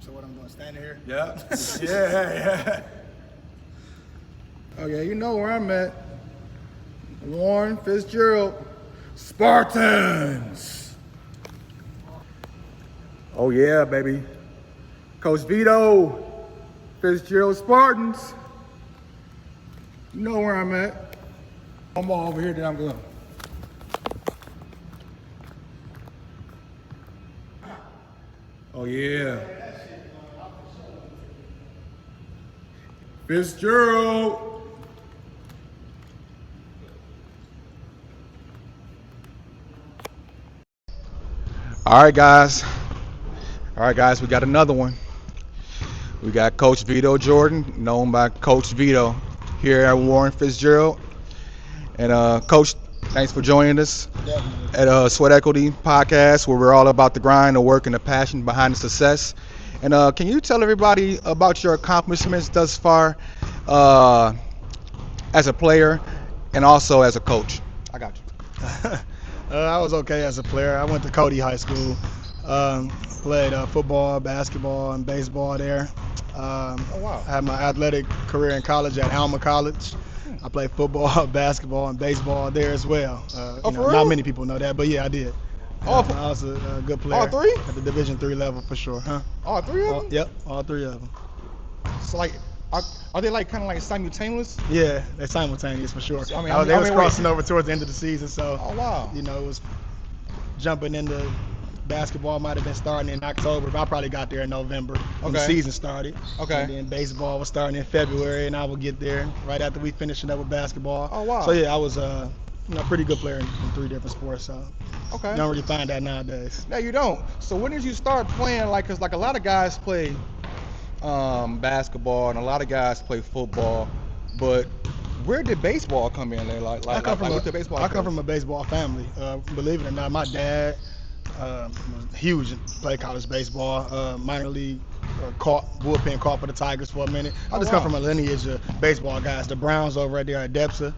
So what I'm doing, standing here? Yeah. Yeah. Okay, you know where I'm at. Warren Fitzgerald, Spartans. Oh yeah, baby. Coach Vito, Fitzgerald Spartans. You know where I'm at. I'm all over here, then I'm going. Oh yeah. Fitzgerald. All right, guys, we got another one. We got Coach Vito Jordan, known by Coach Vito, here at Warren Fitzgerald. And Coach, thanks for joining us at Sweat Equity Podcast, where we're all about the grind, the work, and the passion behind the success. And can you tell everybody about your accomplishments thus far as a player and also as a coach? I got you. I was okay as a player. I went to Cody High School, played football, basketball, and baseball there. Oh, wow. I had my athletic career in college at Alma College. I played football, basketball, and baseball there as well. For real? Not many people know that, but yeah, I did. I was a good player. All three? At the Division III level for sure, huh? All three of them? Yep, all three of them. So like, are they like kind of like simultaneous? Yeah, they're simultaneous for sure. I mean, they was crossing over towards the end of the season, so Oh wow. you know, it was jumping into basketball might have been starting in October, but I probably got there in November when the Okay. season started. Okay. And then baseball was starting in February, and I would get there right after we finishing up with basketball. Oh, wow. So yeah, I was a pretty good player in three different sports. So Okay. you don't really find that nowadays. No, you don't. So when did you start playing? Like, cause like a lot of guys play basketball and a lot of guys play football, but where did baseball come in? I come with the baseball. I come from a baseball family. Believe it or not, my dad was huge, played college baseball, minor league, bullpen caught for the Tigers for a minute. I just come from a lineage of baseball guys. The Browns over right there at Depsa,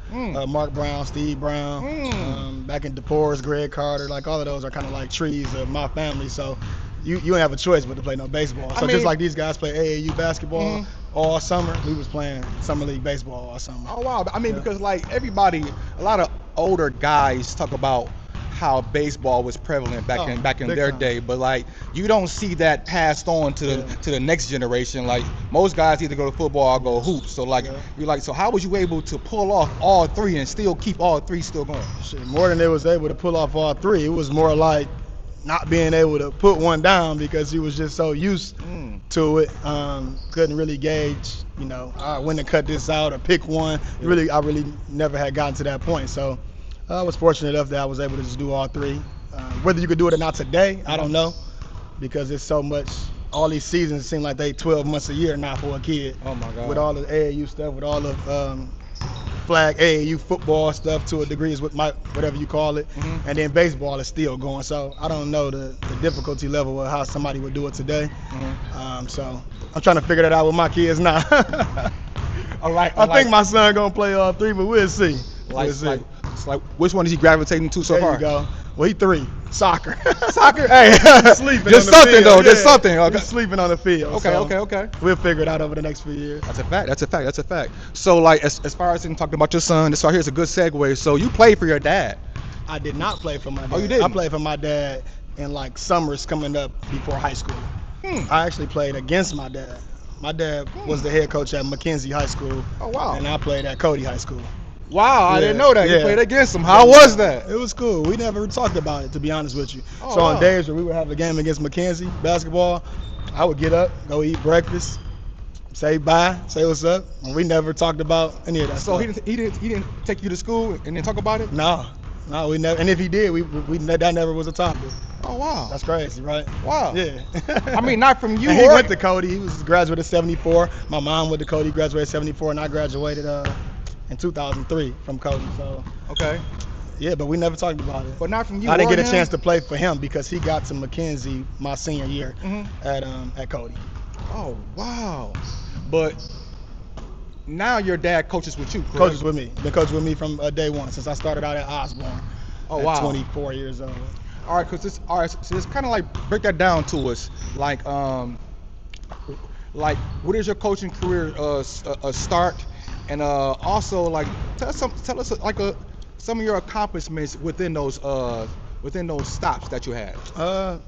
Mark Brown, Steve Brown, back in DePorres, Greg Carter, like all of those are kind of like trees of my family. So you don't have a choice but to play no baseball. So just like these guys play AAU basketball all summer, we was playing summer league baseball all summer. Oh wow. I mean, because like everybody, a lot of older guys talk about how baseball was prevalent back in their time. day, but like you don't see that passed on to the next generation. Like most guys either go to football or go hoops. So like you're like, so how was you able to pull off all three and still keep all three still going? Shit, more than they was able to pull off all three. It was more like not being able to put one down because he was just so used to it. Couldn't really gauge, when to cut this out or pick one. I really never had gotten to that point. So I was fortunate enough that I was able to just do all three. Whether you could do it or not today, I don't know, because it's so much. All these seasons seem like they 12 months a year now for a kid. Oh my God. With all the AAU stuff, with all the flag AAU football stuff to a degree is whatever you call it, and then baseball is still going. So I don't know the difficulty level of how somebody would do it today. So I'm trying to figure that out with my kids now. I think my son gonna play all three, but we'll see. It's like which one is he gravitating to so far? There you go. Well, he 3. Soccer. Soccer. Hey, sleeping just on the something field. though. Yeah. Just something. Okay. He's sleeping on the field. Okay. We'll figure it out over the next few years. That's a fact. So like as far as talking about your son, this right here is a good segue. So you played for your dad. I did not play for my dad. Oh, you didn't? I played for my dad in like summers coming up before high school. I actually played against my dad. My dad was the head coach at McKenzie High School. Oh wow. And I played at Cody High School. Wow, I didn't know that. You Yeah. played against him. How was that? It was cool. We never talked about it, to be honest with you. Oh, so on wow. days where we would have a game against McKenzie basketball, I would get up, go eat breakfast, say bye, say what's up, and we never talked about any of that So stuff. he didn't take you to school and then talk about it? No, we never. And if he did, we that never was a topic. Oh wow. That's crazy, right? Wow. Yeah. I mean, not from you. And he or- went to Cody. He was graduated 74. My mom went to Cody, graduated 74, and I graduated in 2003 from Cody. So Okay. yeah, but we never talked about it. But not from you. I didn't or get a him? chance to play for him because he got to McKenzie my senior year at Cody. Oh wow. But now your dad coaches with you, correct? Coaches with me. Been coaching with me from day one since I started out at Osborne. Oh at wow. 24 years old. All right, so just kind of like break that down to us. Like, Like, what is your coaching career start, and also like tell us like some of your accomplishments within those stops that you had.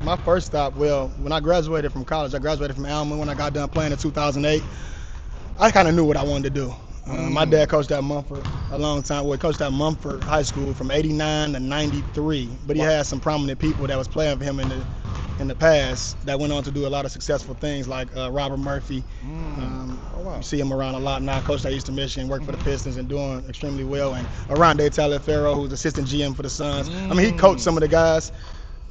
My first stop, well, when I graduated from college, I graduated from Alma. When I got done playing in 2008, I kind of knew what I wanted to do. My dad coached at Mumford a long time. Well, he coached at Mumford High School from '89 to '93. But he had some prominent people that was playing for him in the past that went on to do a lot of successful things, like Robert Murphy. You see him around a lot now. Coached at Eastern Michigan, worked for the Pistons, and doing extremely well. And Aronde Taliaferro, who's assistant GM for the Suns. I mean, he coached some of the guys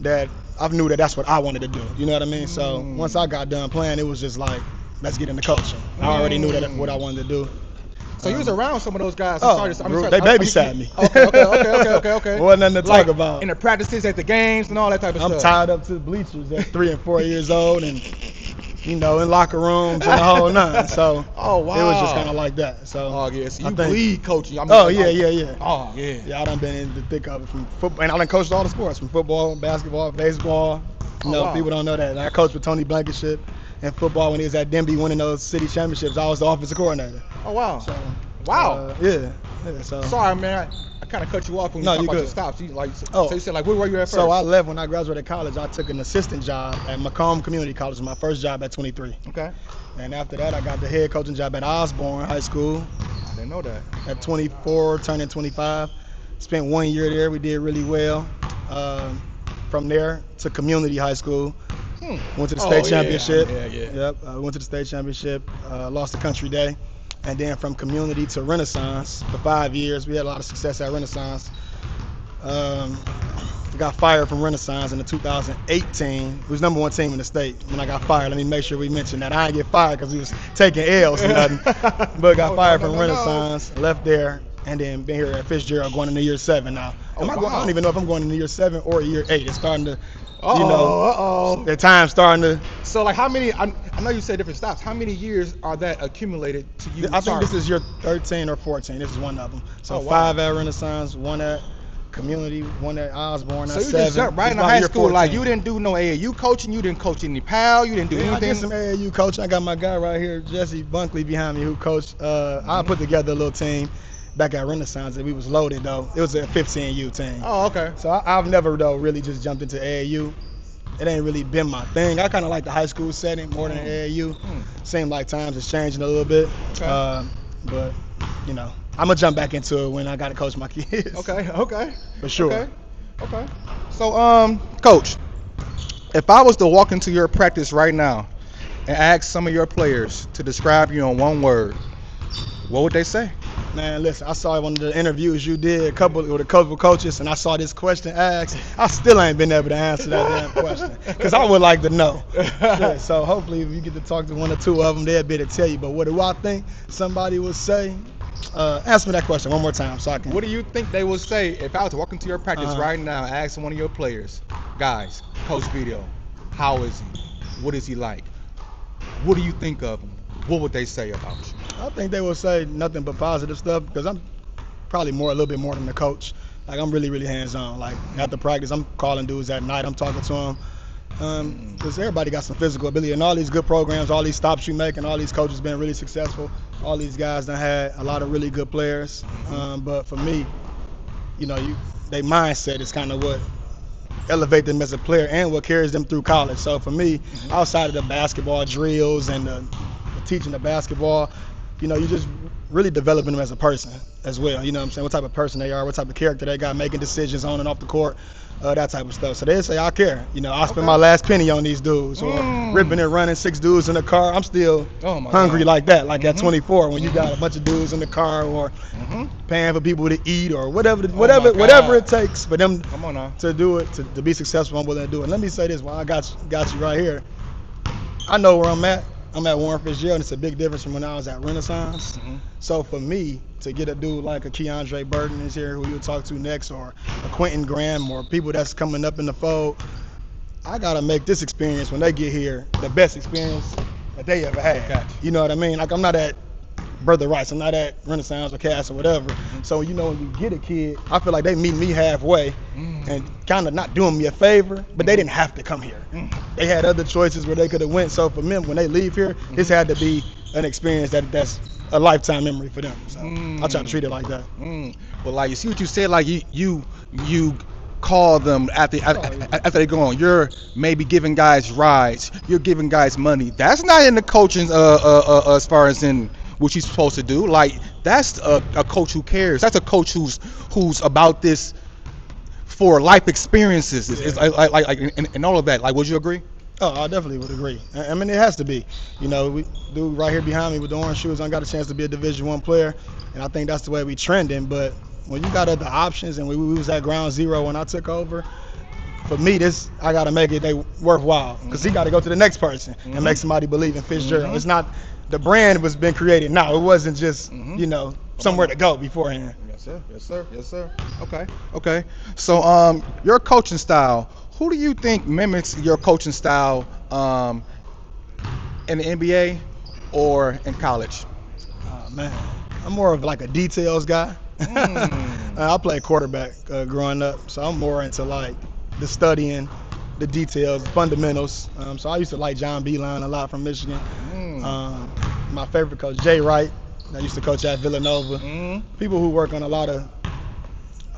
that I knew that that's what I wanted to do. You know what I mean? So once I got done playing, it was just like, let's get into coaching. I already knew that what I wanted to do. So you was around some of those guys. They babysat me. Okay. Wasn't nothing to talk about. In the practices, at the games, and all that type of stuff. I'm tied up to the bleachers at 3 and 4 years old, and in locker rooms and the whole nine. So it was just kind of like that. So yes, you bleed coaching. Yeah. Oh yeah. Yeah, I done been in the thick of it from football, and I done coached all the sports, from football, basketball, baseball. People don't know that. And I coached with Tony Blankenship in football when he was at Denby winning those city championships. I was the offensive coordinator. Oh wow. So, yeah. So sorry, man. I kind of cut you off when you talk about your stops. So you said, like, where were you at first? So I left when I graduated college. I took an assistant job at Macomb Community College, my first job at 23. Okay. And after that, I got the head coaching job at Osborne High School. I didn't know that. At 24, turning 25. Spent 1 year there. We did really well. From there to Community High School. Went to the state championship. Yep. Went to the state championship. Lost the country day. And then from Community to Renaissance for 5 years. We had a lot of success at Renaissance. Got fired from Renaissance in the 2018. We was number 1 team in the state when I got fired. Let me make sure we mention that. I didn't get fired because we was taking L's or nothing. But got fired from Renaissance, left there, and then been here at Fitzgerald going into year 7 now. I don't even know if I'm going into year 7 or year 8. It's starting to, the time's starting to. So, like, how many, I know you said different stops. How many years are that accumulated to you? I think this is year 13 or 14. This is one of them. So 5 at Renaissance, 1 at Community, 1 at Osborne. So you just jumped right into high school. 14. Like, you didn't do no AAU coaching. You didn't coach any PAL. You didn't do anything. I did some AAU coaching. I got my guy right here, Jesse Bunkley, behind me, who coached. I put together a little team back at Renaissance, and we was loaded, though. It was a 15U team. Oh, okay. So I've never, though, really just jumped into AAU. It ain't really been my thing. I kind of like the high school setting more than AAU. Seemed like times is changing a little bit. Okay. But, I'm going to jump back into it when I got to coach my kids. Okay. For sure. Okay. So, Coach, if I was to walk into your practice right now and ask some of your players to describe you in one word, what would they say? Man, listen, I saw one of the interviews you did with a couple of coaches, and I saw this question asked. I still ain't been able to answer that damn question because I would like to know. So hopefully if you get to talk to 1 or 2 of them, they'll be able to tell you. But what do I think somebody would say? Ask me that question one more time so I can. What do you think they would say if I was to walk into your practice right now and ask one of your players, guys, Coach Vito, how is he? What is he like? What do you think of him? What would they say about you? I think they would say nothing but positive stuff because I'm probably a little bit more than the coach. Like, I'm really, really hands-on. Like, after practice, I'm calling dudes at night. I'm talking to them. Because everybody got some physical ability. And all these good programs, all these stops you make, and all these coaches been really successful. All these guys done had a lot of really good players. But for me, their mindset is kind of what elevate them as a player and what carries them through college. So for me, outside of the basketball drills and the teaching the basketball, you just really developing them as a person as well. You know what I'm saying? What type of person they are, what type of character they got, making decisions on and off the court, that type of stuff. So they say, I care. I spend my last penny on these dudes, or ripping and running 6 dudes in the car. I'm still hungry like that, like at 24 when you got a bunch of dudes in the car, or paying for people to eat, or whatever it takes for them to do it, to be successful. I'm willing to do it. Let me say this while I got you right here. I know where I'm at. I'm at Warren Fitzgerald, and it's a big difference from when I was at Renaissance. So for me, to get a dude like a Keandre Burton is here, who you'll talk to next, or a Quentin Graham, or people that's coming up in the fold, I got to make this experience when they get here the best experience that they ever had. You know what I mean? Like, I'm not at brother rights. I'm not at Renaissance or Cass or whatever. So, you know, when you get a kid, I feel like they meet me halfway and kind of not doing me a favor, but they didn't have to come here. They had other choices where they could have went. So for them, when they leave here, this had to be an experience that's a lifetime memory for them. So I try to treat it like that. But like, you see what you said, like you call them after they go on. You're maybe giving guys rides. You're giving guys money. That's not in the coaching as far as in what you're supposed to do. Like, that's a coach who cares. That's a coach who's about this for life experiences. It's like and all of that. Like, would you agree? Oh, I definitely would agree. I mean, it has to be. You know, we dude right here behind me with the orange shoes, I got a chance to be a Division I player, and I think that's the way we trending. But when you got other options, and we was at ground zero when I took over, for me, I got to make it worthwhile, because he got to go to the next person and make somebody believe in Fitzgerald. It's not the brand was been created now. It wasn't just you know, somewhere to go beforehand. Yes, sir. Yes, sir. Yes, sir. Okay. So your coaching style. Who do you think mimics your coaching style in the NBA or in college? Oh, man, I'm more of like a details guy. I played quarterback growing up, so I'm more into like the studying, the details, fundamentals. So I used to like John Beeline a lot from Michigan. My favorite coach, Jay Wright, I used to coach at Villanova. People who work on a lot of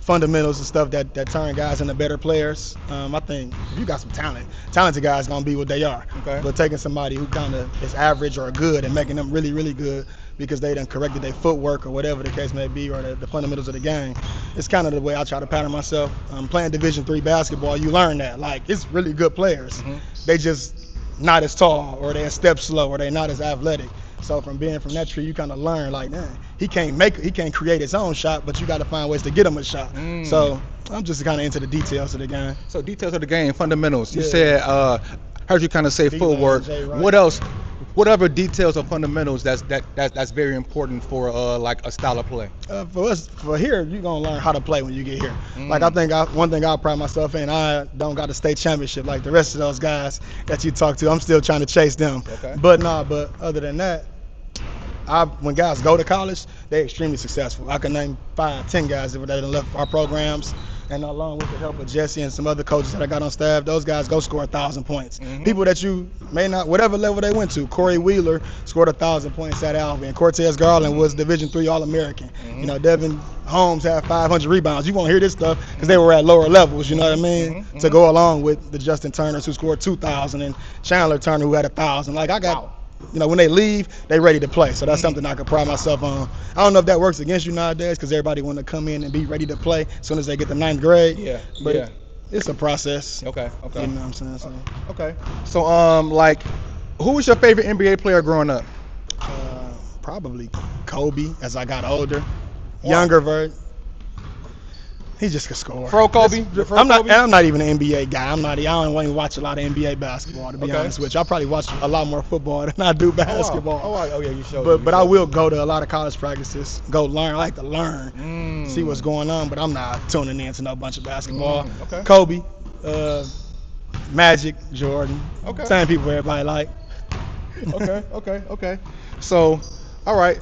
fundamentals and stuff that turn guys into better players. I think if you got some talented guys gonna be what they are. Okay. But taking somebody who kind of is average or good and making them really, really good because they done corrected their footwork or whatever the case may be, or the fundamentals of the game, it's kind of the way I try to pattern myself. Playing Division III basketball, you learn that. Like, it's really good players. They just not as tall, or they're a step slow, or they're not as athletic. So from from that tree, you kind of learn, like, man, he can't create his own shot, but you got to find ways to get him a shot. So I'm just kind of into the details of the game. So details of the game, fundamentals. You Yeah. said, heard you kind of say footwork. What else? What other details or fundamentals that's very important for like a style of play? For here, you're gonna learn how to play when you get here. Like, I think one thing I pride myself in, I don't got a state championship like the rest of those guys that you talk to. I'm still trying to chase them. Okay. But other than that, when guys go to college, they're extremely successful. I can name 5, 10 guys that have left our programs, and along with the help of Jesse and some other coaches that I got on staff, those guys go score 1,000 points. People that you may not, whatever level they went to. Corey Wheeler scored 1,000 points at Alvin. Cortez Garland was Division III All-American. You know, Devin Holmes had 500 rebounds. You won't hear this stuff because they were at lower levels. You know what I mean? To go along with the Justin Turners who scored 2,000 and Chandler Turner who had 1,000. Like, I got. You know, when they leave, they ready to play. So that's something I could pride myself on. I don't know if that works against you nowadays, because everybody want to come in and be ready to play as soon as they get to 9th grade. But it's a process. Okay. You know what I'm saying? So. Okay. So like, who was your favorite NBA player growing up? Probably Kobe as I got older. Younger version. He just could score. Fro Kobe? I'm not even an NBA guy. I don't even watch a lot of NBA basketball, to be honest with you. I probably watch a lot more football than I do basketball. Oh yeah, you showed. But I will go to a lot of college practices, go learn. I like to learn, see what's going on. But I'm not tuning in to no bunch of basketball. Okay. Kobe, Magic, Jordan. Okay. Same people everybody like. Okay. So, all right.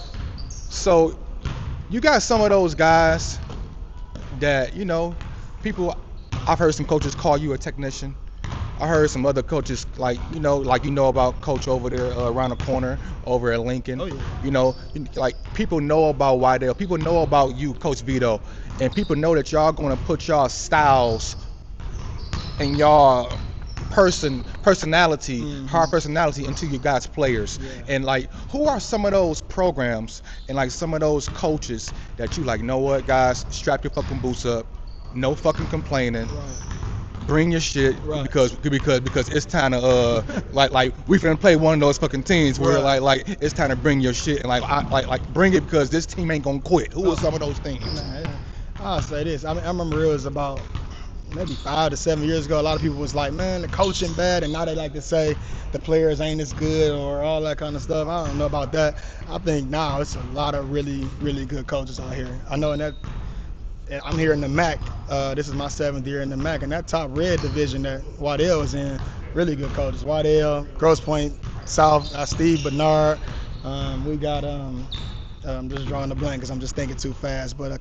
So, you got some of those guys that, you know, I've heard some coaches call you a technician. I heard some other coaches, like you know about Coach over there around the corner over at Lincoln. Oh, yeah. You know, like, people know about Wydale. People know about you, Coach Vito, and people know that y'all going to put y'all styles and y'all personality, hard personality into you guys' players. And like, who are some of those programs and like some of those coaches that you like, know what, guys, strap your fucking boots up, no fucking complaining, bring your shit, because it's time to like we finna play one of those fucking teams where like it's time to bring your shit and like bring it, because this team ain't gonna quit. Who are some of those things? I'll say this. I remember it was about maybe 5 to 7 years ago, a lot of people was like, man, the coaching bad, and now they like to say the players ain't as good or all that kind of stuff. I don't know about that. I think now it's a lot of really, really good coaches out here. I know I'm here in the MAC. This is my 7th year in the MAC, and that top red division that Waddell is in, really good coaches. Waddell, Grosse Pointe, South, Steve Bernard. We got Just drawing a blank because I'm just thinking too fast. But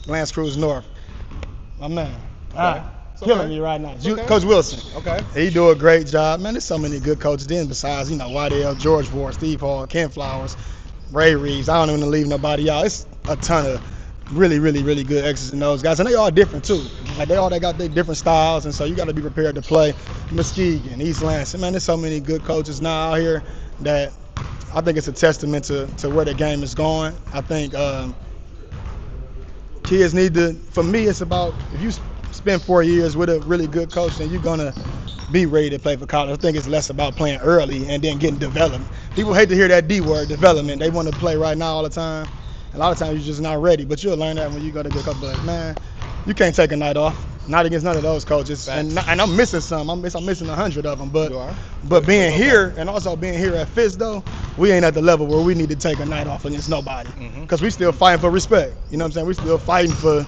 Lance Cruz North, my man. Killing me right now. Coach Wilson. Okay. He do a great job. Man, there's so many good coaches then besides, Waddell, George Ward, Steve Hall, Ken Flowers, Ray Reeves. I don't even leave nobody out. It's a ton of really, really, really good X's and O's guys. And they all different too. Like they got their different styles, and so you got to be prepared to play. Muskegon, East Lansing. Man, there's so many good coaches now out here that I think it's a testament to where the game is going. I think kids need to, for me, it's about if you spend 4 years with a really good coach, then you're going to be ready to play for college. I think it's less about playing early and then getting development. People hate to hear that D word, development. They want to play right now all the time. A lot of times you're just not ready, but you'll learn that when you go to get a coach. But, man, you can't take a night off. Not against none of those coaches. And I'm missing some. I'm missing 100 of them. But being here and also being here at Fitz, though, we ain't at the level where we need to take a night off against nobody. Because we still fighting for respect. You know what I'm saying? We still fighting for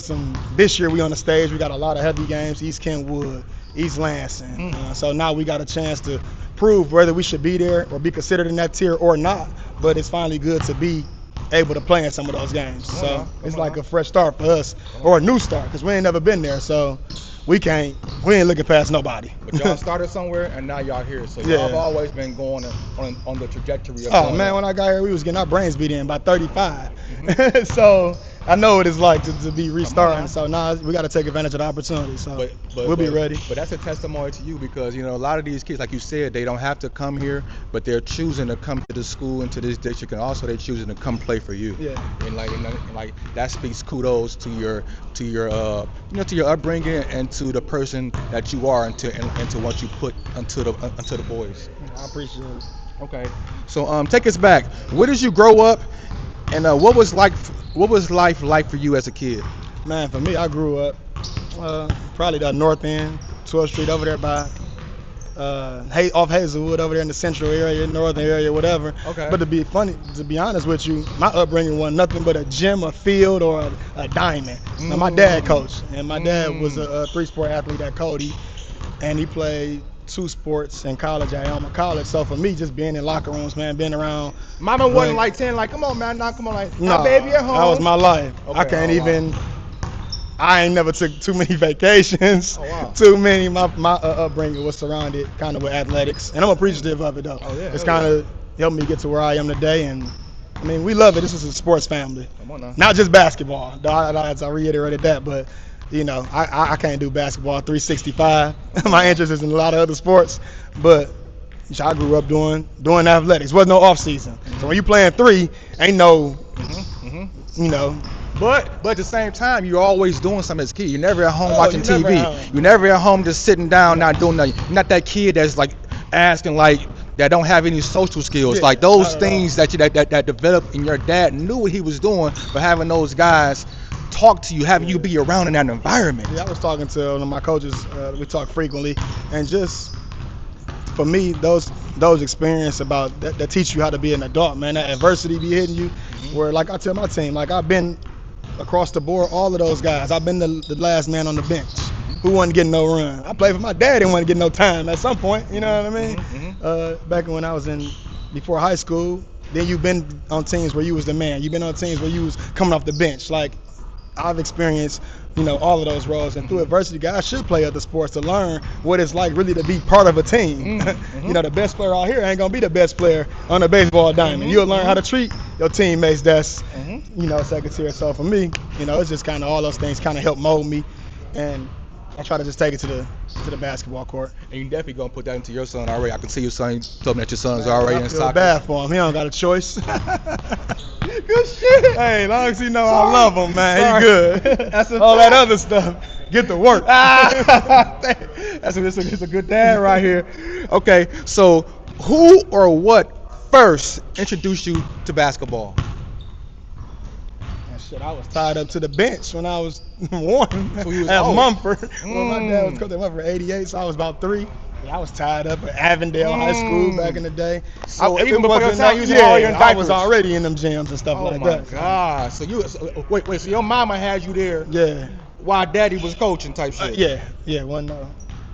some. This year we on the stage. We got a lot of heavy games. East Kentwood, East Lansing. So now we got a chance to prove whether we should be there or be considered in that tier or not. But it's finally good to be able to play in some of those games. So it's like a fresh start for us, or a new start, because we ain't never been there. So we ain't looking past nobody. But y'all started somewhere, and now y'all here. So y'all have always been going on the trajectory of when I got here, we was getting our brains beat in by 35. So I know what it's like to be restarting. So now we got to take advantage of the opportunity. So we'll be ready. But that's a testimony to you because, a lot of these kids, like you said, they don't have to come here, but they're choosing to come to the school and to this district, and also they're choosing to come play for you. Yeah. And like that speaks kudos to your upbringing and to the person that you are and to what you put onto the boys. I appreciate it. Okay. So take us back. Where did you grow up, and what was life like for you as a kid? Man, for me, I grew up probably the north end, 12th Street over there by off Hazelwood over there in the central area, northern area, whatever. Okay. But to be honest with you, my upbringing wasn't nothing but a gym, a field, or a diamond. Now, my dad coached, and my dad was a three-sport athlete at Cody, and he played 2 sports in college at Elma College. So for me, just being in locker rooms, man, being around. Mama wasn't like saying like, come on, man, now come on, like, no, baby at home. That was my life. Okay. I can't even. I ain't never took too many vacations. Oh, wow. Too many. My upbringing was surrounded kind of with athletics, and I'm appreciative of it though. Oh, yeah, it's kind of helped me get to where I am today, and I mean we love it. This is a sports family. Come on now. Not just basketball. As I reiterated that, but I can't do basketball 365. My interest is in a lot of other sports, but I grew up doing athletics. Wasn't no off season. So when you playing 3, ain't no, But at the same time, you're always doing something as a kid. You're never at home watching you're never TV. at home. You're never at home just sitting down, not doing nothing. You're not that kid that's like asking like that don't have any social skills. Yeah, like those not at things that developed, and your dad knew what he was doing, but having those guys talk to you, having you be around in that environment. Yeah, I was talking to one of my coaches. We talk frequently, and just for me, those experiences about that teach you how to be an adult, man. That adversity be hitting you. Where like I tell my team, like I've been across the board, all of those guys. I've been the last man on the bench who wasn't getting no run. I played for my dad and wasn't getting no time at some point. You know what I mean? Back when I was before high school, then you've been on teams where you was the man. You've been on teams where you was coming off the bench. Like I've experienced, all of those roles, and through adversity, guys should play other sports to learn what it's like really to be part of a team. The best player out here ain't gonna be the best player on a baseball diamond. You'll learn how to treat your teammates that's, second tier. So for me, it's just kind of all those things kind of help mold me, and I try to just take it to the basketball court. And you definitely gonna put that into your son already. I can see your son. You told me that your son's already in I feel soccer. bad for him. He don't got a choice. Good shit. Hey, as long as he know I love him, man, he good. That's all that other stuff. Get to work. That's a good dad right here. Okay, so who or what first introduced you to basketball? Shit, I was tied up to the bench when I was 1 So at Mumford. Well, my dad was coaching at Mumford 88, so I was about 3. Yeah, I was tied up at Avondale High School back in the day. So even before your time, you was all in I diapers. was already in them gyms and stuff like that. Oh my God! So wait, so your mama had you there? Yeah. While daddy was coaching type shit? Yeah,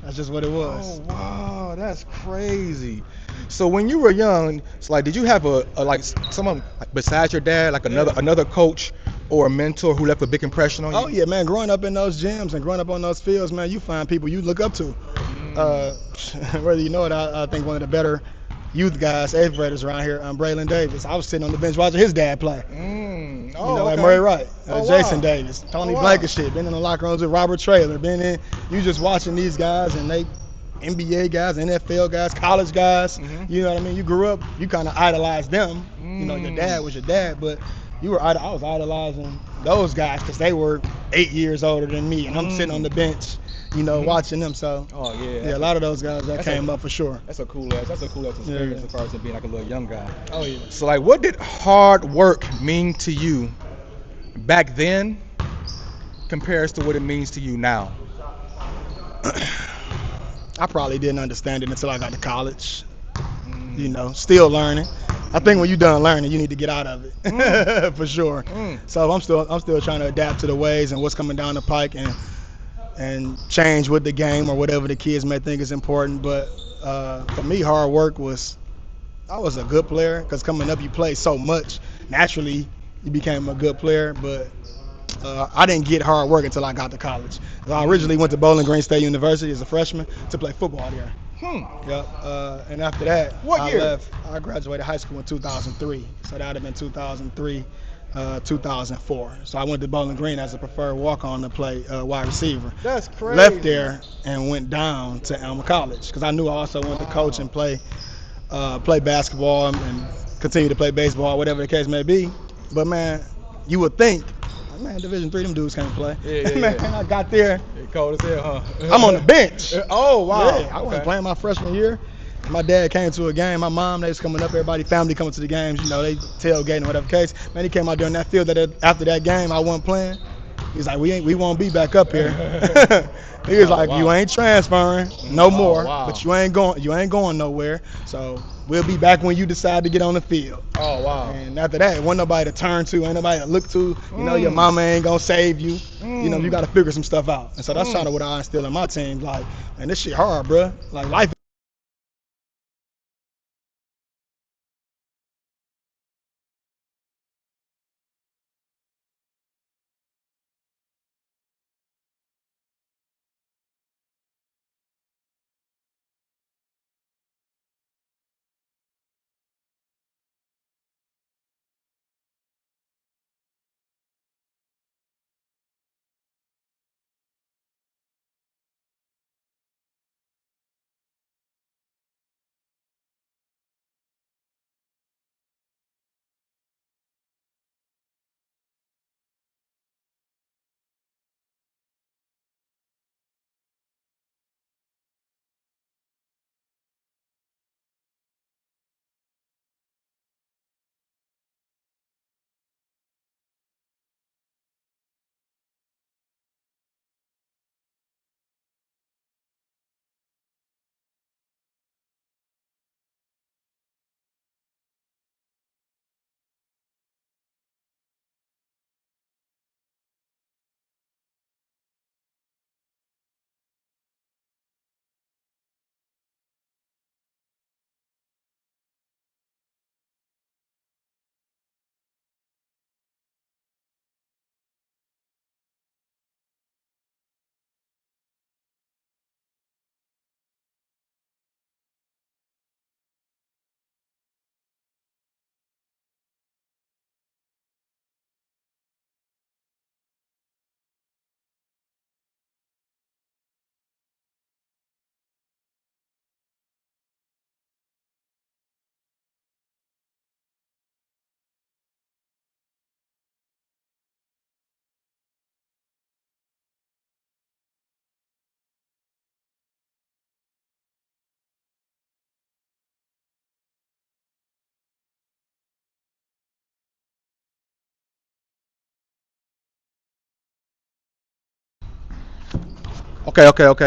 that's just what it was. Oh wow, that's crazy. So when you were young, it's like, did you have a like someone like, besides your dad, like Yeah. another coach or a mentor who left a big impression on Oh you? yeah, man. Growing up in those gyms and growing up on those fields, man, you find people you look up to. Mm. Uh, whether you know it, I think one of the better youth guys, eighth graders around here, Braylon Davis. I was sitting on the bench watching his dad play. Mm. You Oh, know, at okay. Murray Wright, Oh, Jason wow. Davis, Oh, Tony wow. Blankenship, been in the locker rooms with Robert Traylor, been in. You just watching these guys and they NBA guys, NFL guys, college guys. Mhm. You know what I mean? You grew up, you kind of idolized them. You know, your Mm. dad was your dad, but I was idolizing those guys because they were 8 years older than me, and I'm sitting on the bench, Mhm. watching them. So Oh yeah. yeah, a lot of those guys that That's came a up for sure. that's a cool ass experience Yeah. as far as being like a little young guy. Oh yeah. So like, what did hard work mean to you back then compares to what it means to you now? I probably didn't understand it until I got to college. Mm. Still learning. I think Mm. when you're done learning, you need to get out of Mm. it for sure. Mm. So I'm still trying to adapt to the ways and what's coming down the pike and change with the game or whatever the kids may think is important. But for me, hard work was I was a good player because coming up you play so much. Naturally, you became a good player, but I didn't get hard work until I got to college. I originally went to Bowling Green State University as a freshman to play football there. Hmm. Yep. And after that, What I year? left. I graduated high school in 2003. So that would have been 2003, 2004. So I went to Bowling Green as a preferred walk-on to play wide receiver. That's crazy. Left there and went down to Elmer College because I knew I also wanted to coach and play basketball and continue to play baseball, whatever the case may be. But man, you would think, man, Division III, them dudes can't play. Yeah, yeah, Man, yeah. I got there, It cold as hell, huh? I'm on the bench. Oh wow. Yeah, I wasn't Okay. playing my freshman year. My dad came to a game. My mom, they was coming up. Everybody, family coming to the games. They tailgating, whatever case. Man, he came out there in that field. After that game, I wasn't playing. He's like, we won't be back up here. He was Oh, like, wow. you ain't transferring no Oh, more, wow. but you ain't going nowhere. So we'll be back when you decide to get on the field. Oh wow. And after that, wasn't nobody to turn to, ain't nobody to look to. Your mama ain't gonna save you. You got to figure some stuff out. And so that's kind of what I instill in my team. Like, man, this shit hard, bro. Like life.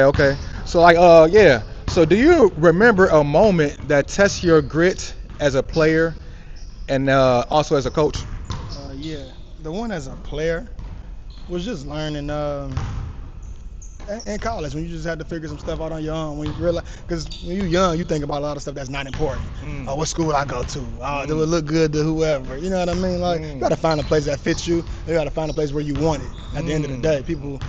Okay. So like, yeah. So do you remember a moment that tests your grit as a player and also as a coach? Yeah, the one as a player was just learning. in college when you just had to figure some stuff out on your own. When you realize, because when you're young, you think about a lot of stuff that's not important. Oh, what school I go to? Oh, do it look good to whoever? You know what I mean? Like you got to find a place that fits you. You got to find a place where you want it. At the end of the day, people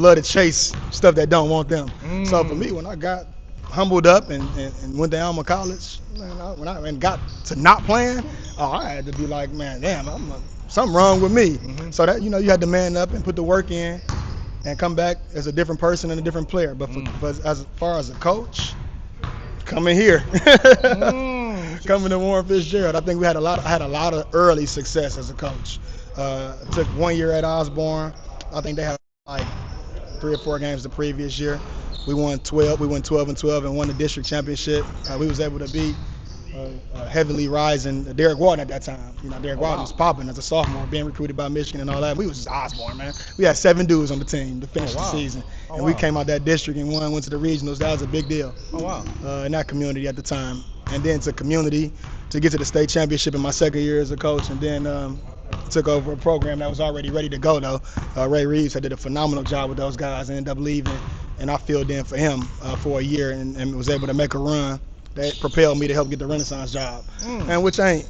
love to chase stuff that don't want them. So for me, when I got humbled up and went to Alma College, man, when I got to not playing, I had to be like, man, damn, something wrong with me. So that you had to man up and put the work in and come back as a different person and a different player. But as far as a coach, coming here, coming to Warren Fitzgerald, I think I had a lot of early success as a coach. Took 1 year at Osborne. I think they had like 3 or 4 games the previous year. We won 12. We won 12-12 and won the district championship. We was able to beat heavily rising Derek Walton at that time. Derek Walton was popping as a sophomore, being recruited by Michigan and all that. We was just Osborne, man. We had 7 dudes on the team to finish the season. And we came out that district and went to the regionals. That was a big deal in that community at the time. And then to community to get to the state championship in my second year as a coach. And then took over a program that was already ready to go, though. Ray Reeves did a phenomenal job with those guys and ended up leaving. And I filled in for him for a year and was able to make a run that propelled me to help get the Renaissance job. And which ain't,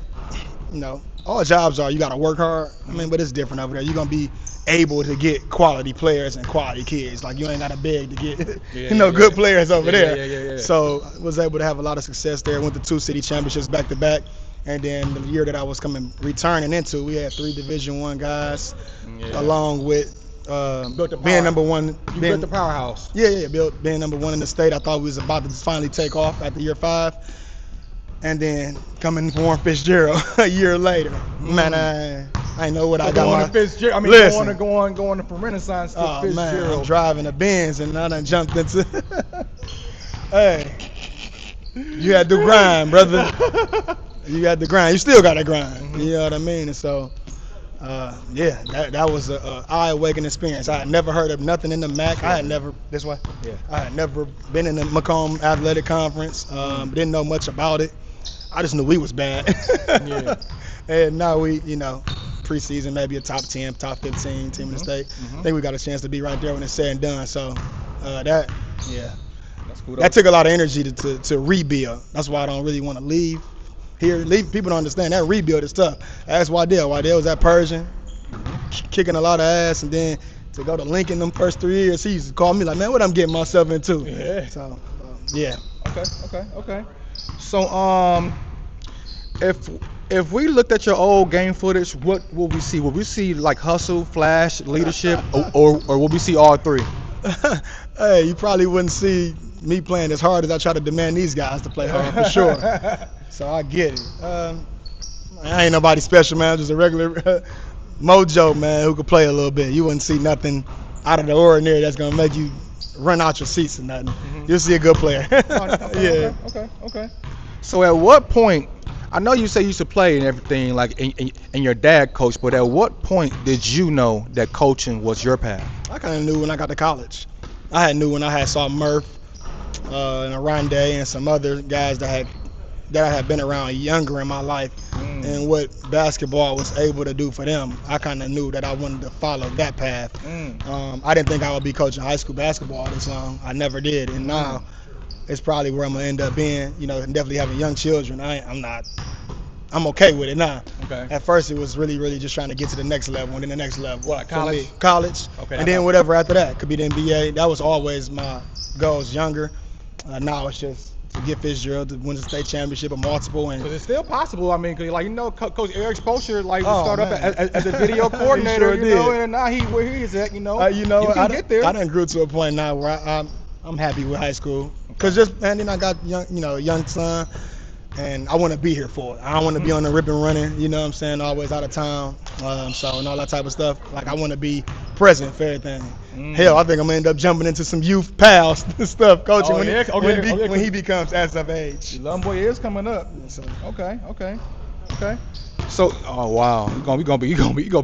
all jobs are, you got to work hard. But it's different over there. You're going to be able to get quality players and quality kids. Like, you ain't got to beg to get, good players over there. So I was able to have a lot of success there. Went to 2 city championships back to back. And then the year that I was returning into, we had 3 Division I guys, along with being number one. You built the powerhouse. Yeah, being number 1 in the state. I thought we was about to finally take off after year 5. And then coming to Warren Fitzgerald a year later. Man, I know what I got. Going to Fitzgerald. Going from Renaissance to Fitzgerald. Man, I'm driving a Benz and I done jumped into. Hey, you had to grind, brother. You got to grind. You still got to grind. You know what I mean? And so, that was an eye-awakening experience. I had never heard of nothing in the MAC. I had never been in the Macomb Athletic Conference. Didn't know much about it. I just knew we was bad. And now we, preseason maybe a top 10, top 15 team in the state. I think we got a chance to be right there when it's said and done. So that's cool. That took a lot of energy to rebuild. That's why I don't really want to leave. People don't understand that rebuild is tough. Ask Waddell. Waddell was at Persian, kicking a lot of ass, and then to go to Lincoln them first 3 years, he used to call me like, man, what I'm getting myself into. Yeah. So, Okay. So, if we looked at your old game footage, what will we see? Will we see like hustle, flash, leadership, or will we see all 3? Hey, you probably wouldn't see me playing as hard as I try to demand these guys to play hard for sure. So I get it. I ain't nobody special, man. I'm just a regular mojo, man, who could play a little bit. You wouldn't see nothing out of the ordinary that's going to make you run out your seats or nothing. You'll see a good player. Okay. So at what point, I know you say you used to play and everything, like, and your dad coached, but at what point did you know that coaching was your path? I kind of knew when I got to college. I knew when I saw Murph and Aronde and some other guys that I had been around younger in my life and what basketball was able to do for them. I kind of knew that I wanted to follow that path. I didn't think I would be coaching high school basketball this long. I never did. And now it's probably where I'm going to end up being, and definitely having young children. I'm okay with it now. Okay. At first it was really, really just trying to get to the next level and then the next level. What, college? College. Okay. And then whatever after that. Could be the NBA. That was always my goals younger. Now it's just to get Fitzgerald to win the state championship or multiple. Because it's still possible. I mean, cause Coach Eric Spoelsher started up as a video coordinator, and now where he is at, you can get there. I done grew to a point now where I'm happy with high school. Because then I got young son, and I want to be here for it. I don't want to be on the rip and running, you know what I'm saying, always out of town, and all that type of stuff. Like, I want to be present for everything. Hell, I think I'm going to end up jumping into some youth pals and stuff, coaching when he becomes as of age. The Lumboy is coming up. So. Okay. So, oh wow, you're gonna be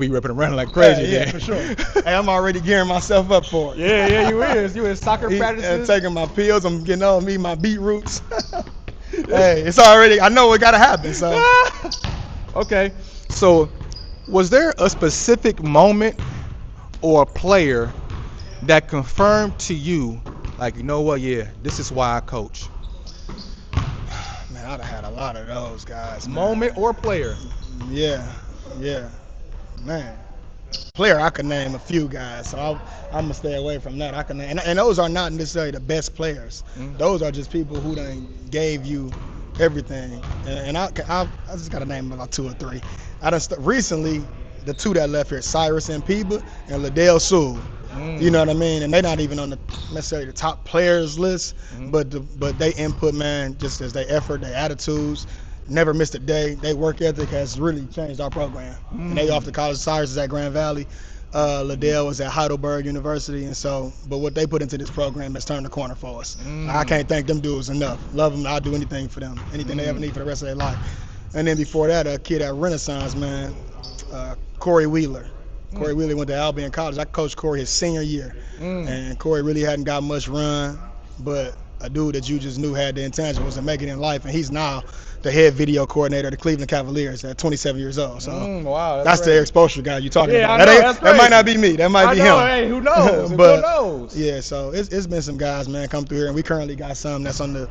ripping around like crazy. Yeah, for sure. Hey, I'm already gearing myself up for it. Yeah, you is. You in soccer practices. And taking my pills. I'm getting on me my beetroots. Hey, it's already. I know it gotta happen. So. Okay. So, was there a specific moment or a player that confirmed to you, like, you know what, yeah, this is why I coach? Man, I'd have had a lot of those guys. Man. Moment or player? Yeah, yeah, man. Player, I could name a few guys, so I'm gonna stay away from that. I can name, and those are not necessarily the best players. Those are just people who done gave you everything. And I just gotta name about 2 or 3. I done recently the 2 that left here, Cyrus and Peba and Liddell Sewell. You know what I mean? And they're not even on the necessarily the top players list, but they input, man, just as their effort, their attitudes, never missed a day. Their work ethic has really changed our program. And they off to college. Cyrus is at Grand Valley. Liddell was at Heidelberg University, and so, but what they put into this program has turned the corner for us. I can't thank them dudes enough. Love them. I'll do anything for them, anything they ever need for the rest of their life. And then before that, a kid at Renaissance, man, Corey Wheeler. Corey Wheeler went to Albion College. I coached Corey his senior year, and Corey really hadn't got much run, but a dude that you just knew had the intangibles to make it in life, and he's now the head video coordinator of the Cleveland Cavaliers at 27 years old. So wow, that's the exposure guy you're talking about. That's that might not be me. That might be him. Hey, who knows? But, who knows? Yeah, so it's been some guys, man, come through here, and we currently got some that's on the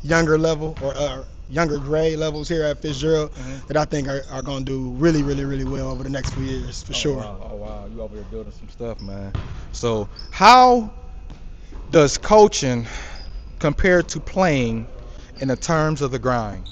younger level or younger grade levels here at Fitzgerald that I think are going to do really, really, really well over the next few years, for sure. Wow. Oh, wow. You over there building some stuff, man. So how does coaching compare to playing in the terms of the grind?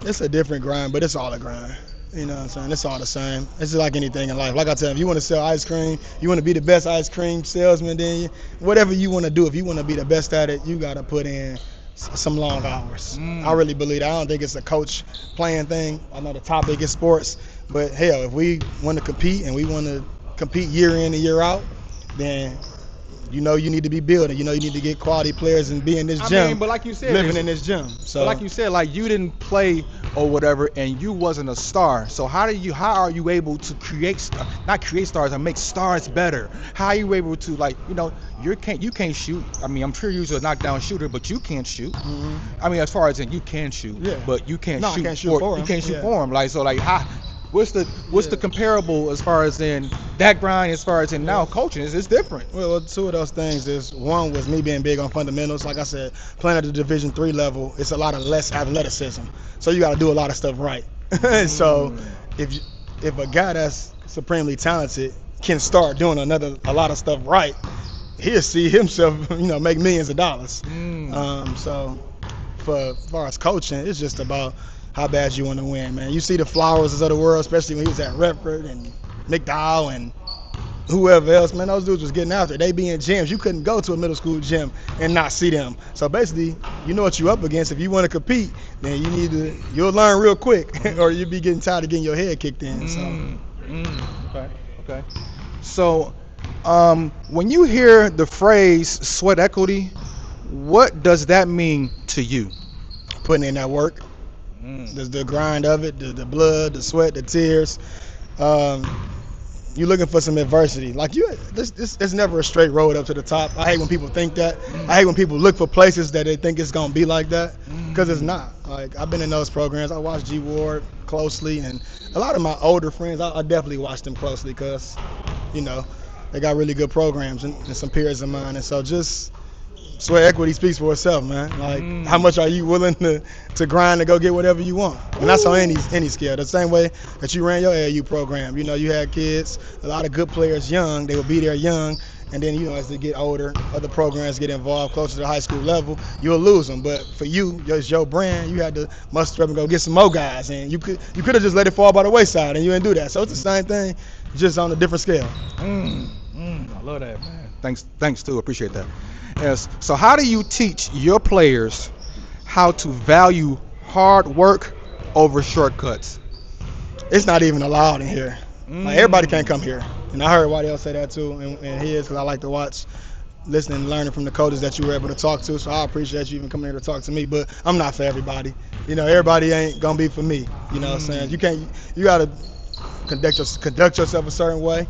It's a different grind, but it's all a grind. You know what I'm saying? It's all the same. It's just like anything in life. Like I tell you, if you want to sell ice cream, you want to be the best ice cream salesman, then whatever you want to do, if you want to be the best at it, you got to put in some long hours. I really believe that. I don't think it's a coach playing thing. I know the topic is sports, but hell, if we want to compete and we want to compete year in and year out, then you know you need to be building. You know you need to get quality players and be in this gym. I mean, but like you said, living in this gym. So but like you said, like you didn't play or whatever, and you wasn't a star. So how are you able to not create stars and make stars better? How are you able to, like, you know, you can't shoot. I mean, I'm sure you're a knockdown shooter, but you can't shoot. I mean, as far as in you can shoot, but you can't shoot. I can't shoot for him. You can't shoot for him. Like, so, like, how? What's the comparable as far as in that grind, as far as in now coaching? It's different. Well, 2 of those things is, one was me being big on fundamentals. Like I said, playing at the Division III level, it's a lot of less athleticism. So you got to do a lot of stuff right. So if a guy that's supremely talented can start doing a lot of stuff right, he'll see himself, you know, make millions of dollars. So as far as coaching, it's just about how bad you want to win, man. You see the Flowers of the world, especially when he was at Redford and McDowell and whoever else, man, those dudes was getting after it. They be in gyms. You couldn't go to a middle school gym and not see them. So basically, you know what you're up against. If you want to compete, then you'll learn real quick or you'll be getting tired of getting your head kicked in. So. Okay. So when you hear the phrase sweat equity, what does that mean to you? Putting in that work. The grind of it, the blood, the sweat, the tears. You're looking for some adversity. Like it's never a straight road up to the top. I hate when people think that. I hate when people look for places that they think it's gonna be like that, because it's not. Like, I've been in those programs. I watched G Ward closely, and a lot of my older friends, I definitely watched them closely because, you know, they got really good programs and some peers of mine, and so just. Sweat equity speaks for itself, man. Like, how much are you willing to grind to go get whatever you want? And that's on any scale. The same way that you ran your AAU program. You know, you had kids, a lot of good players young. They would be there young. And then, you know, as they get older, other programs get involved closer to the high school level, you'll lose them. But for you, it's your brand. You had to muster up and go get some more guys. And you could have just let it fall by the wayside, and you didn't do that. So it's the same thing, just on a different scale. I love that, man. Thanks too. Appreciate that. Yes. So how do you teach your players how to value hard work over shortcuts? It's not even allowed in here. Like, everybody can't come here. And I heard Waddell say that too, and he is, because I like to watch, listening and learning from the coaches that you were able to talk to. So I appreciate you even coming here to talk to me, but I'm not for everybody. You know, everybody ain't going to be for me. You know what I'm saying? You got to conduct yourself a certain way.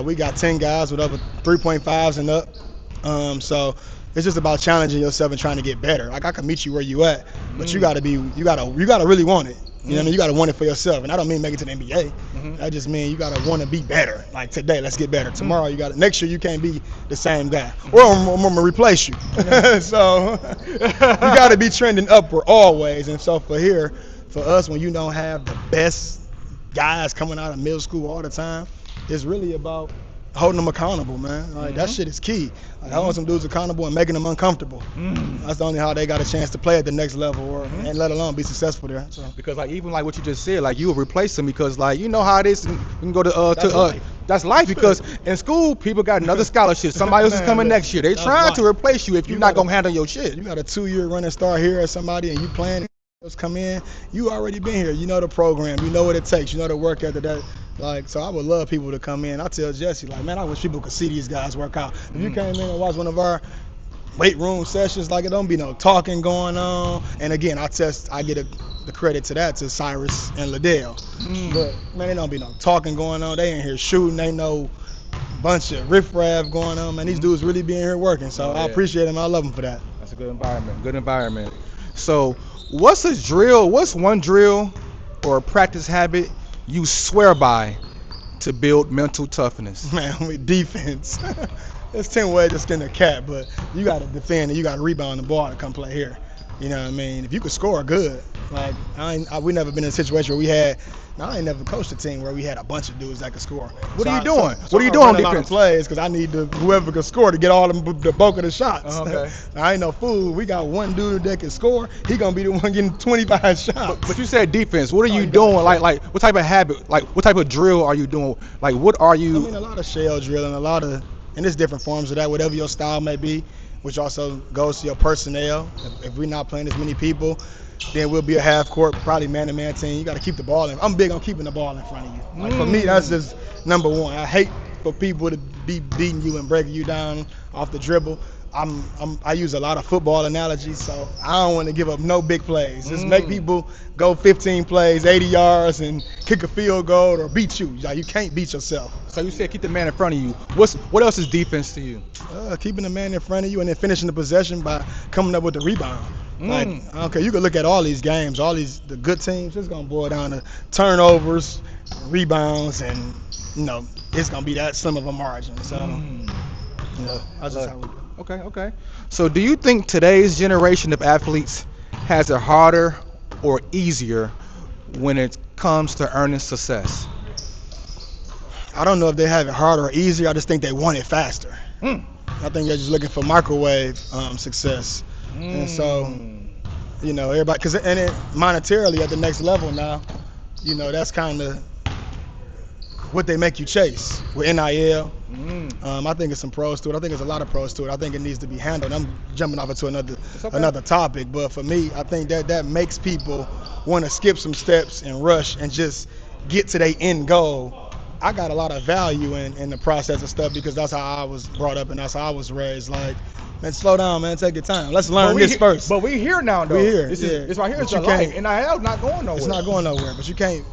We got 10 guys with over 3.5s and up. So it's just about challenging yourself and trying to get better. Like, I can meet you where you at, but you gotta really want it. You know what I mean? You gotta want it for yourself. And I don't mean make it to the NBA. That just means you gotta want to be better. Like today, let's get better. Tomorrow, you got next year you can't be the same guy, or I'm gonna replace you. So you gotta be trending upward always. And so for us, when you don't have the best guys coming out of middle school all the time, it's really about holding them accountable, man. Like that shit is key. Like holding some dudes accountable and making them uncomfortable. That's the only how they got a chance to play at the next level, or and let alone be successful there. So. Because like even like what you just said, like you will replace them because like you know how it is. You can go to that's life because in school people got another scholarship. Somebody else is coming next year. They trying to replace you if you're not gonna handle your shit. You got a 2-year running start here at somebody and you playing. Come in, you already been here. You know the program. You know what it takes. You know the work ethic. That like, so I would love people to come in. I tell Jesse, like, man, I wish people could see these guys work out. If you came in and watched one of our weight room sessions, like it don't be no talking going on. And again, I get the credit to that to Cyrus and Liddell. But man, it don't be no talking going on. They in here shooting. They know bunch of riffraff going on. Man, these dudes really be in here working. So I appreciate them. I love them for that. That's a good environment. Good environment. So. What's a drill? What's one drill or a practice habit you swear by to build mental toughness? Man, with defense. It's 10 ways to skin a cat, but you got to defend and you got to rebound the ball to come play here. You know what I mean? If you could score, good. Like we never been in a situation where we had. I ain't never coached a team where we had a bunch of dudes that could score. What are you doing? What are you doing on defense? Plays because I need whoever can score to get all the bulk of the shots. Okay. I ain't no fool. We got one dude that can score. He gonna be the one getting 25 shots. But you said defense. What are you doing? Like what type of habit? Like what type of drill are you doing? Like what are you? I mean, a lot of shell drilling, and there's different forms of that. Whatever your style may be, which also goes to your personnel. If we're not playing as many people, then we'll be a half court, probably man-to-man team. You got to keep the ball in. I'm big on keeping the ball in front of you. Like for me, that's just number one. I hate for people to be beating you and breaking you down off the dribble. I use a lot of football analogies, so I don't want to give up no big plays. Just make people go 15 plays, 80 yards, and kick a field goal or beat you. Like, you can't beat yourself. So you said keep the man in front of you. What else is defense to you? Keeping the man in front of you and then finishing the possession by coming up with the rebound. Like, I don't care. You can look at all these games, the good teams. It's gonna boil down to turnovers, rebounds, and it's gonna be that slim of a margin. So, that's just how we do. Okay. So do you think today's generation of athletes has it harder or easier when it comes to earning success? I don't know if they have it harder or easier. I just think they want it faster. I think they're just looking for microwave success. And so, everybody, and it monetarily at the next level now, that's kind of what they make you chase with NIL. I think it's some pros to it. I think there's a lot of pros to it. I think it needs to be handled. I'm jumping off into another topic, but for me, I think that makes people want to skip some steps and rush and just get to their end goal. I got a lot of value in the process of stuff because that's how I was brought up and that's how I was raised. Like, man, slow down, man. Take your time. Let's learn this first. But we here now, though. We here. This right here is the life. NIL not going nowhere. It's not going nowhere, but you can't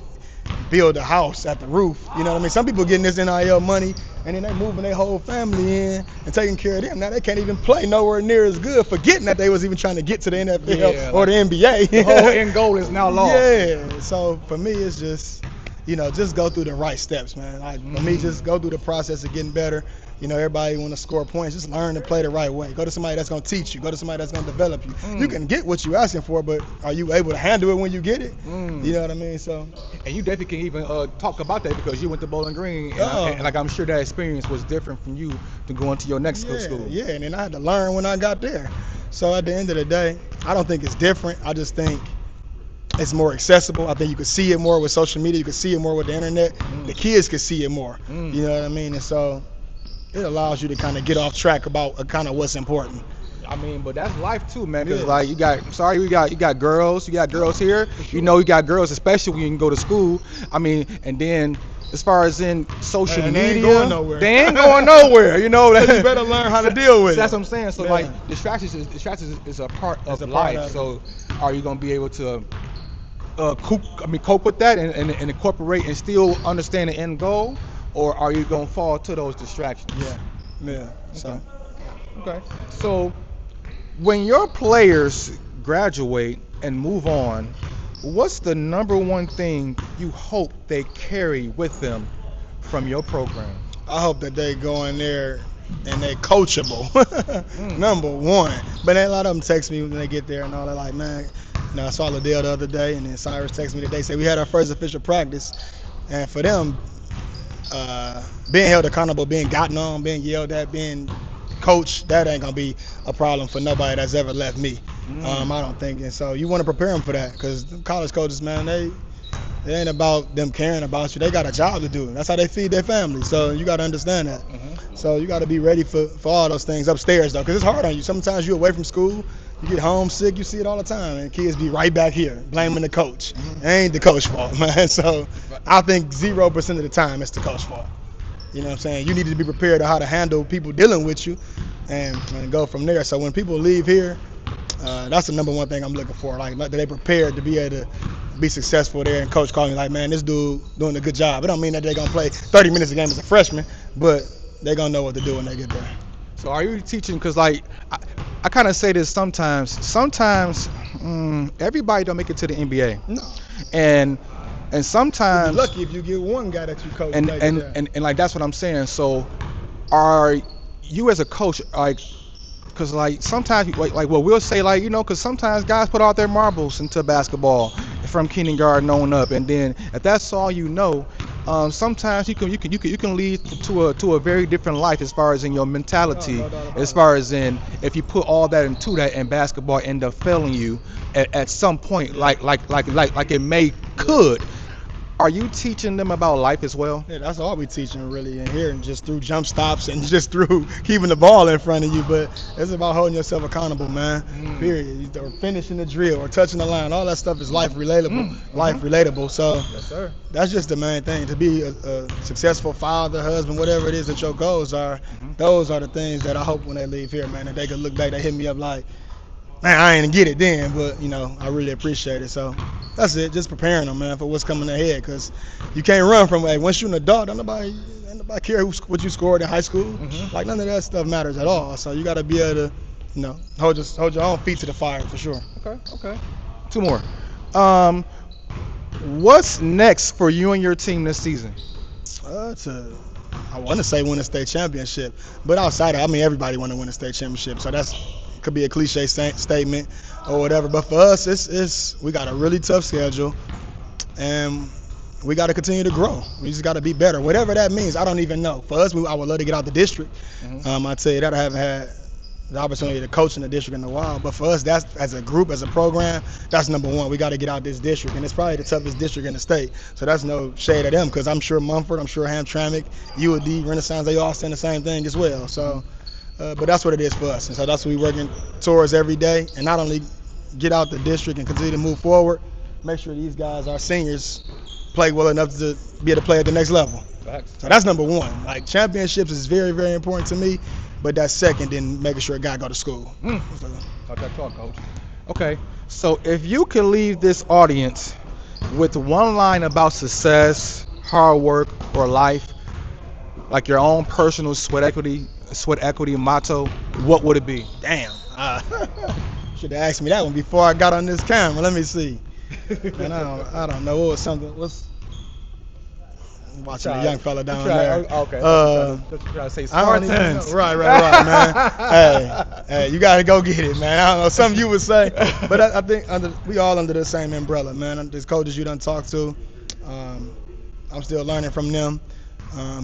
build a house at the roof. You know what I mean? Some people getting this NIL money and then they moving their whole family in and taking care of them. Now they can't even play nowhere near as good, forgetting that they was even trying to get to the NFL or the NBA. The whole end goal is now lost. Yeah. So for me, it's just, just go through the right steps, man. Like for me, just go through the process of getting better. Everybody want to score points. Just learn to play the right way. Go to somebody that's going to teach you. Go to somebody that's going to develop you. You can get what you're asking for, but are you able to handle it when you get it? You know what I mean? So. And you definitely can even talk about that because you went to Bowling Green, and like I'm sure that experience was different from you to going to your next school. Yeah, and then I had to learn when I got there. So at the end of the day, I don't think it's different. I just think it's more accessible. I think you can see it more with social media. You can see it more with the internet. The kids can see it more. You know what I mean? And so it allows you to kind of get off track about kind of what's important. I mean, but that's life too, man. It's like you got girls here. You got girls, especially when you can go to school. I mean, and then as far as in social media, they ain't going nowhere. They ain't going nowhere. You better learn how to deal with it. That's what I'm saying. So like distractions is a part of life. So are you gonna be able to cope with that and incorporate and still understand the end goal? Or are you gonna fall to those distractions? Yeah. Okay. So when your players graduate and move on, what's the number one thing you hope they carry with them from your program? I hope that they go in there and they coachable. Mm. Number one. But then a lot of them text me when they get there and all. They're like, man, I saw Liddell the other day, and then Cyrus texted me today. Say we had our first official practice, and for them, being held accountable, being gotten on, being yelled at, being coached, that ain't gonna be a problem for nobody that's ever left me. I don't think. And so you want to prepare them for that, because college coaches, man, it ain't about them caring about you. They got a job to do. That's how they feed their family. So you got to understand that. So you got to be ready for all those things upstairs, though, because it's hard on you. Sometimes you're away from school, you get homesick, you see it all the time, and kids be right back here blaming the coach. It ain't the coach's fault, man. So I think 0% of the time it's the coach's fault. You know what I'm saying? You need to be prepared to how to handle people dealing with you and go from there. So when people leave here, that's the number one thing I'm looking for. Like that they prepared to be able to be successful there, and coach calling me like, man, this dude doing a good job. It don't mean that they're going to play 30 minutes a game as a freshman, but they're going to know what to do when they get there. So are you teaching? Because like I kind of say this sometimes. Everybody don't make it to the NBA, No. and sometimes You're lucky if you get one guy that you coach. and like that's what I'm saying. So are you as a coach like? Because like sometimes like what we'll say like because sometimes guys put all their marbles into basketball from kindergarten on up, and then if that's all sometimes you can lead to a very different life as far as in your mentality, No doubt about as it. far as in if you put all that into that, and basketball end up failing you at some point, like it may could. Are you teaching them about life as well? Yeah, that's all we teaching really in here, and just through jump stops and just through keeping the ball in front of you. But it's about holding yourself accountable, man. Period. Or finishing the drill or touching the line. All that stuff is life relatable. Life relatable. So Yes, sir. that's just the main thing. To be a successful father, husband, whatever it is that your goals are, those are the things that I hope when they leave here, man, that they can look back, they hit me up like, man, I ain't get it then, but I really appreciate it. So that's it. Just preparing them, man, for what's coming ahead, because you can't run from it. Once you're an adult, ain't nobody care what you scored in high school. Like none of that stuff matters at all. So you got to be able to, hold your own feet to the fire for sure. Okay. Two more. What's next for you and your team this season? I want to say win a state championship, but outside of, everybody want to win a state championship. So that's could be a cliche statement or whatever. But for us, it's we got a really tough schedule, and we got to continue to grow. We just got to be better, whatever that means. I don't even know. For us, I would love to get out the district. I'd tell you that I haven't had the opportunity to coach in the district in a while. But for us, that's as a group, as a program, that's number one. We got to get out this district, and it's probably the toughest district in the state. So that's no shade at them, because I'm sure Mumford, I'm sure Hamtramck, UOD, Renaissance, they all saying the same thing as well. So, but that's what it is for us, and so that's what we're working towards every day. And not only get out the district and continue to move forward, make sure these guys, our seniors, play well enough to be able to play at the next level. So that's number one. Like, championships is very, very important to me, but that's second in making sure a guy go to school. So, Talk that talk, coach. Okay, so if you could leave this audience with one line about success, hard work, or life, like your own personal sweat equity motto, what would it be? damn. Should have asked me that one before I got on this camera. Let me see. And I don't know. What was something? I'm watching a young fella down there. Okay. Just try to say I don't even know. Spartans. Right, man. Hey, you gotta go get it, man. I don't know, something you would say, but I think we all under the same umbrella, man. There's coaches you done talk to. I'm still learning from them.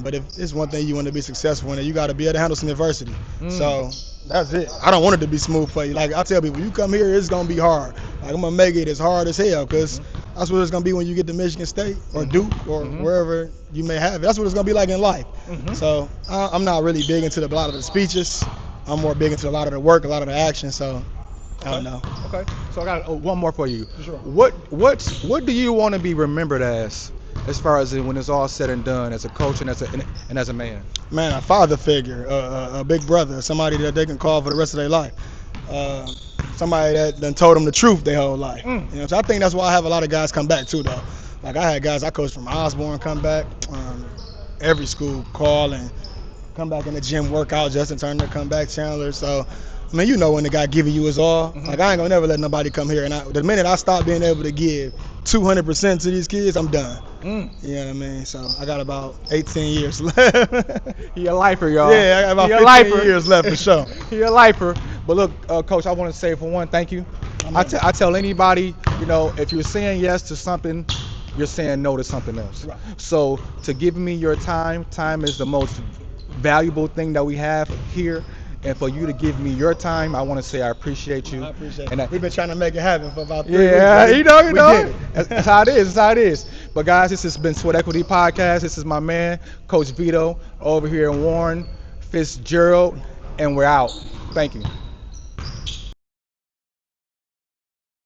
But if it's one thing you want to be successful in, you got to be able to handle some adversity. So that's it. I don't want it to be smooth for you. Like I tell people, you come here, it's gonna be hard. Like I'm gonna make it as hard as hell, because that's what it's gonna be when you get to Michigan State or Duke or wherever you may have it. That's what it's gonna be like in life. So I'm not really big into a lot of the speeches. I'm more big into a lot of the work, a lot of the action. So I don't know. Okay. So I got one more for you. Sure. What do you want to be remembered as far as when it's all said and done, as a coach and as a man? Man, a father figure, a big brother, somebody that they can call for the rest of their life. Somebody that done told them the truth their whole life. So I think that's why I have a lot of guys come back too, though. Like I had guys I coached from Osborne come back, every school call and come back in the gym, work out. Justin Turner come back, Chandler. So Man, you know when the guy giving you his all. Mhm. Like I ain't gonna never let nobody come here. And the minute I stop being able to give 200% to these kids, I'm done. Mm. You know what I mean? So I got about 18 years left. He a lifer, y'all. Yeah, I got He a about 15 lifer. years left for sure. He a lifer. But look, Coach, I want to say for one, thank you. I tell anybody, you know, if you're saying yes to something, you're saying no to something else. Right. So to give me your time is the most valuable thing that we have here. And for you to give me your time, I want to say I appreciate you. I appreciate And it. We've been trying to make it happen for about 3 yeah, weeks. you know. We did it. That's how it is. That's how it is. But guys, this has been Sweat Equity Podcast. This is my man, Coach Vito, over here in Warren Fitzgerald, and we're out. Thank you.